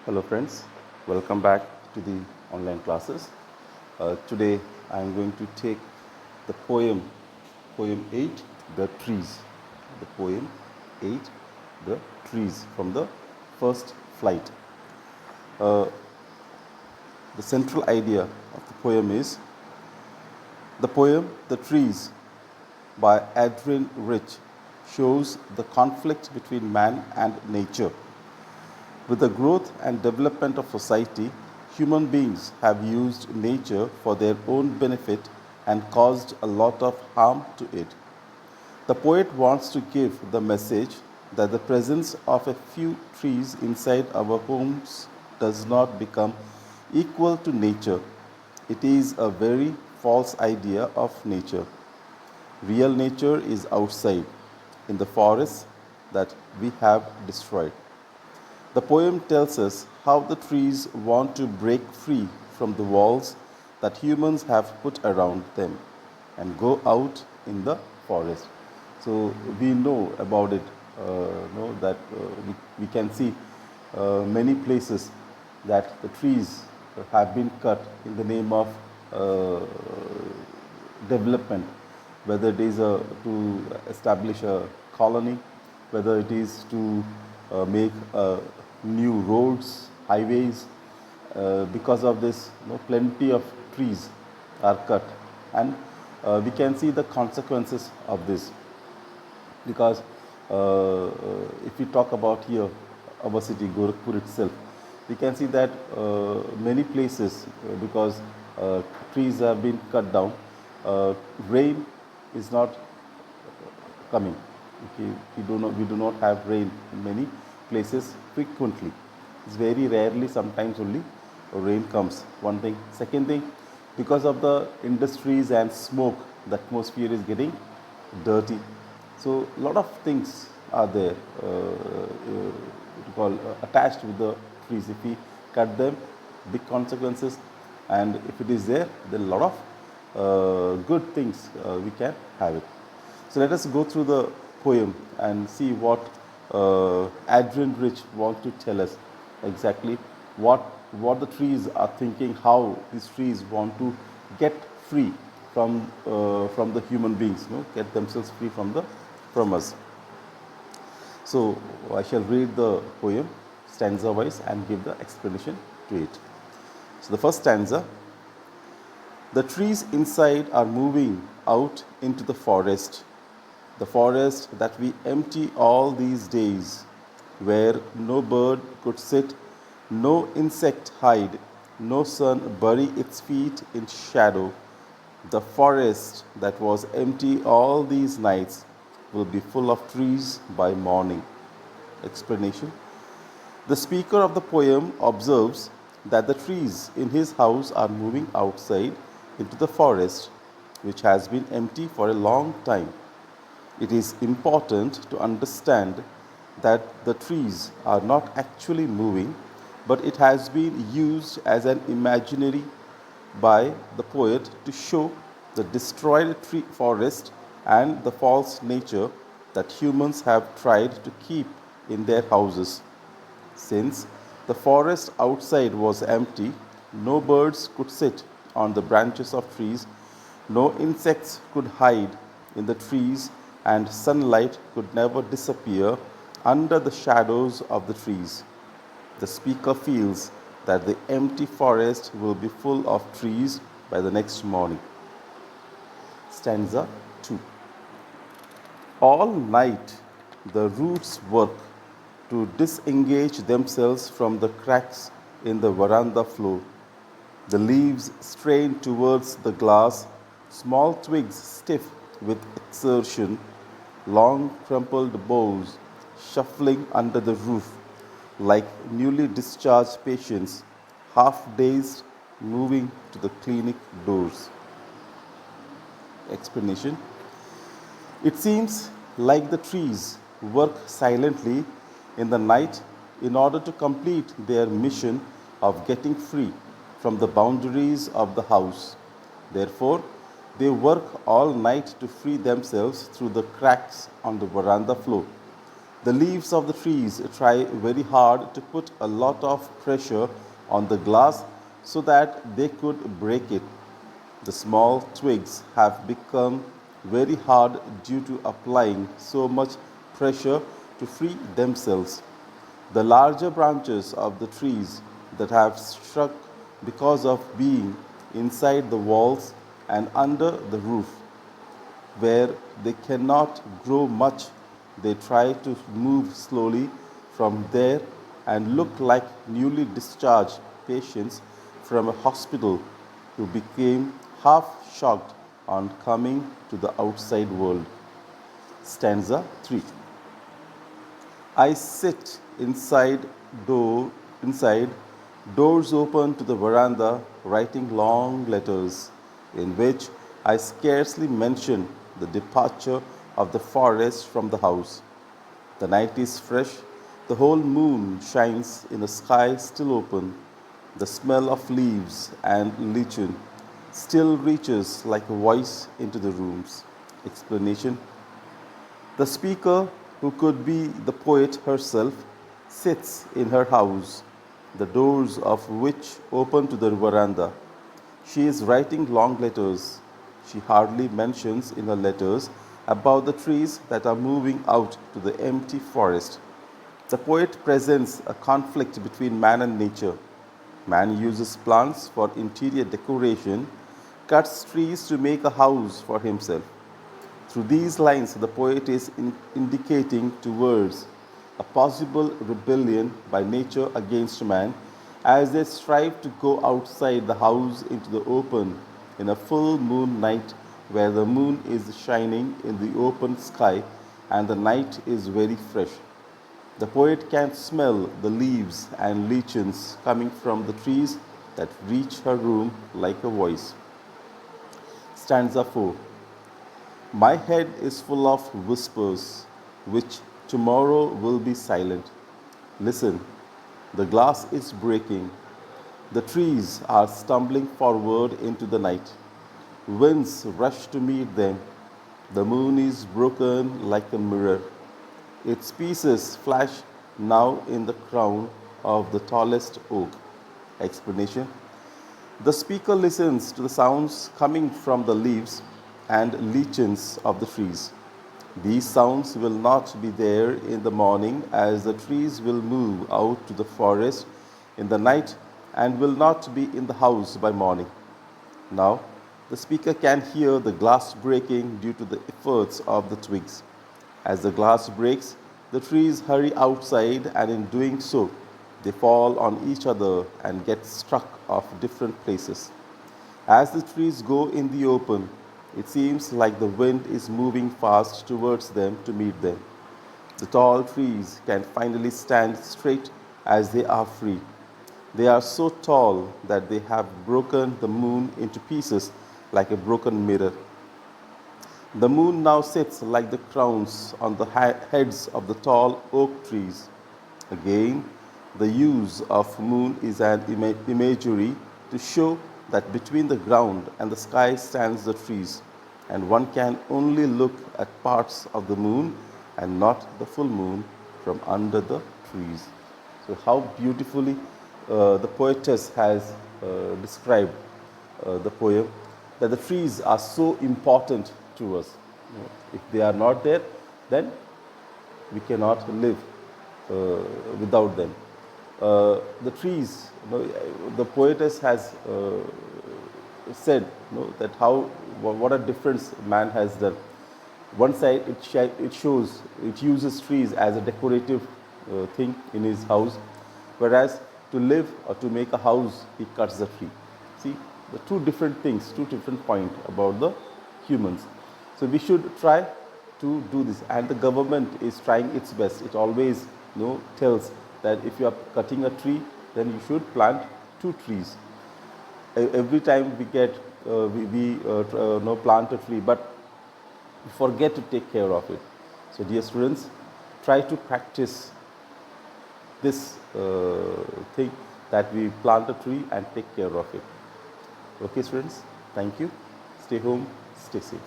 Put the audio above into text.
Hello friends, welcome back to the online classes. Today I am going to take the poem 8, The Trees. The poem 8, The Trees from the first flight. The central idea of the poem is the poem The Trees by Adrian Rich shows the conflict between man and nature. With the growth and development of society, human beings have used nature for their own benefit and caused a lot of harm to it. The poet wants to give the message that the presence of a few trees inside our homes does not become equal to nature. It is a very false idea of nature. Real nature is outside, in the forests that we have destroyed. The poem tells us how the trees want to break free from the walls that humans have put around them and go out in the forest. So we know about it, know that we can see many places that the trees have been cut in the name of uh, development, whether it is to establish a colony, whether it is to make new roads, highways. Because of this, plenty of trees are cut, and we can see the consequences of this. Because if we talk about here, our city, Gorakhpur itself, we can see that many places, because trees have been cut down, rain is not coming. Okay, we do not have rain in many places frequently. It's very rarely, sometimes only rain comes. One thing. Second thing, because of the industries and smoke, the atmosphere is getting dirty. So a lot of things are there, attached with the trees. If we cut them, big consequences, and if it is there, then a lot of good things we can have it. So let us go through the poem and see what Adrian Rich wants to tell us exactly what the trees are thinking, how these trees want to get free from the human beings, get themselves free from us. So I shall read the poem stanza wise and give the explanation to it. So the first stanza: the trees inside are moving out into the forest that we empty all these days, where no bird could sit, no insect hide, no sun bury its feet in shadow. The forest that was empty all these nights will be full of trees by morning. Explanation: the speaker of the poem observes that the trees in his house are moving outside into the forest, which has been empty for a long time. It is important to understand that the trees are not actually moving, but it has been used as an imaginary by the poet to show the destroyed tree forest and the false nature that humans have tried to keep in their houses. Since the forest outside was empty, no birds could sit on the branches of trees, no insects could hide in the trees, and sunlight could never disappear under the shadows of the trees. The speaker feels that the empty forest will be full of trees by the next morning. Stanza 2. All night the roots work to disengage themselves from the cracks in the veranda floor. The leaves strain towards the glass, small twigs stiff with exertion, long crumpled boughs shuffling under the roof like newly discharged patients, half dazed, moving to the clinic doors. Explanation: it seems like the trees work silently in the night in order to complete their mission of getting free from the boundaries of the house. Therefore, they work all night to free themselves through the cracks on the veranda floor. The leaves of the trees try very hard to put a lot of pressure on the glass so that they could break it. The small twigs have become very hard due to applying so much pressure to free themselves. The larger branches of the trees that have struck because of being inside the walls and under the roof, where they cannot grow much, they try to move slowly from there and look like newly discharged patients from a hospital who became half shocked on coming to the outside world. Stanza 3. I sit inside, doors open to the veranda, writing long letters in which I scarcely mention the departure of the forest from the house. The night is fresh, the whole moon shines in a sky still open. The smell of leaves and lichen still reaches like a voice into the rooms. Explanation. The speaker, who could be the poet herself, sits in her house, the doors of which open to the veranda. She is writing long letters. She hardly mentions in her letters about the trees that are moving out to the empty forest. The poet presents a conflict between man and nature. Man uses plants for interior decoration, cuts trees to make a house for himself. Through these lines, the poet is indicating towards a possible rebellion by nature against man as they strive to go outside the house into the open in a full moon night where the moon is shining in the open sky and the night is very fresh. The poet can smell the leaves and lichens coming from the trees that reach her room like a voice. Stanza 4. My head is full of whispers, which tomorrow will be silent. Listen, the glass is breaking. The trees are stumbling forward into the night. Winds rush to meet them. The moon is broken like a mirror. Its pieces flash now in the crown of the tallest oak. Explanation. The speaker listens to the sounds coming from the leaves and lichens of the trees. These sounds will not be there in the morning as the trees will move out to the forest in the night and will not be in the house by morning. Now, the speaker can hear the glass breaking due to the efforts of the twigs. As the glass breaks, the trees hurry outside, and in doing so, they fall on each other and get struck off different places. As the trees go in the open, it seems like the wind is moving fast towards them to meet them. The tall trees can finally stand straight as they are free. They are so tall that they have broken the moon into pieces like a broken mirror. The moon now sits like the crowns on the heads of the tall oak trees. Again, the use of moon is an imagery to show that between the ground and the sky stands the trees, and one can only look at parts of the moon and not the full moon from under the trees. So, how beautifully the poetess has described the poem, that the trees are so important to us. If they are not there, then we cannot live without them. The trees, the poetess has said that what a difference man has done. One side it shows, it uses trees as a decorative thing in his house, whereas to live or to make a house, he cuts the tree. See, the two different things, two different points about the humans. So we should try to do this, and the government is trying its best. It always tells that if you are cutting a tree, then you should plant 2 trees. Every time we get we plant a tree, but we forget to take care of it. So dear students, try to practice this thing, that we plant a tree and take care of it. Okay students, thank you. Stay home, stay safe.